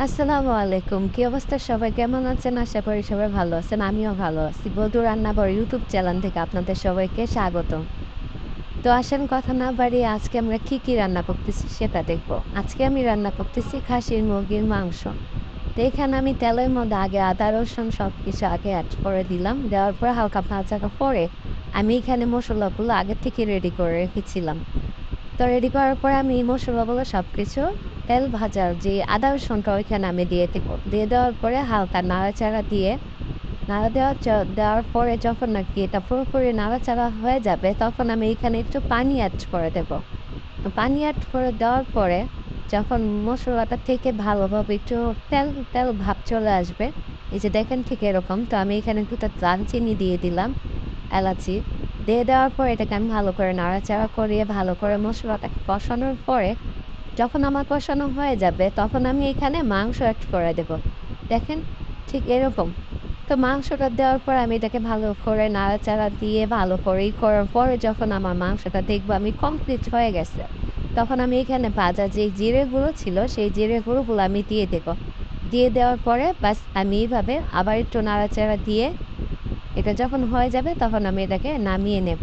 আসসালামু আলাইকুম। কি অবস্থা সবাই? কেমন আছেন? আশা করি সবাই ভালো আছেন। আমিও ভালো আছি। বধূ রান্নাঘর ইউটিউব চ্যানেল থেকে আপনাদের সবাইকে স্বাগতম। তো আসেন কথা না বাড়িয়ে আজকে আমরা কি রান্না করতেছি সেটা দেখব। আজকে আমি রান্না করতেছি খাসির মুরগির মাংস। তো এখানে আমি তেলের মধ্যে আগে আদা, রসুন সবকিছু আগে এড করে দিলাম। দেওয়ার পরে হালকা ভাজা পরে আমি এখানে মসলাগুলো আগে থেকে রেডি করে রেখেছিলাম। তো রেডি করার পরে আমি মসলাগুলো সবকিছু তেল ভাজার যে আদা রসুনটা ওইখানে আমি দিয়ে দিব। দিয়ে দেওয়ার পরে হালকা নাড়াচাড়া দিয়ে দেওয়ার পরে যখন নাকি এটা পুরোপুরি নাড়াচাড়া হয়ে যাবে তখন আমি এখানে একটু পানি অ্যাড করে দেব। তো পানি অ্যাড করে দেওয়ার পরে যখন মসলাটা থেকে ভালোভাবে একটু তেল তেল ভাব চলে আসবে, এই যে দেখেন ঠিক এরকম। তো আমি এখানে ২ টা দারচিনি দিয়ে দিলাম, এলাচি। দিয়ে দেওয়ার পর এটাকে আমি ভালো করে নাড়াচাড়া করিয়ে ভালো করে মসলাটাকে কষানোর পরে যখন আমার কষানো হয়ে যাবে তখন আমি এখানে মাংস অ্যাড করে দেব। দেখেন ঠিক এরকম। তো মাংসটা দেওয়ার পর আমি এটাকে ভালো করে নাড়াচাড়া দিয়ে ভালো করে করার পরে যখন আমার মাংসটা দেখবো আমি কমপ্লিট হয়ে গেছে, তখন আমি এখানে ভাজা যে জিরে গুঁড়ো ছিল সেই জিরে গুঁড়োগুলো আমি দিয়ে দেব। দিয়ে দেওয়ার পরে ব্যাস আমি এইভাবে আবার একটু নাড়াচাড়া দিয়ে এটা যখন হয়ে যাবে তখন আমি এটাকে নামিয়ে নেব।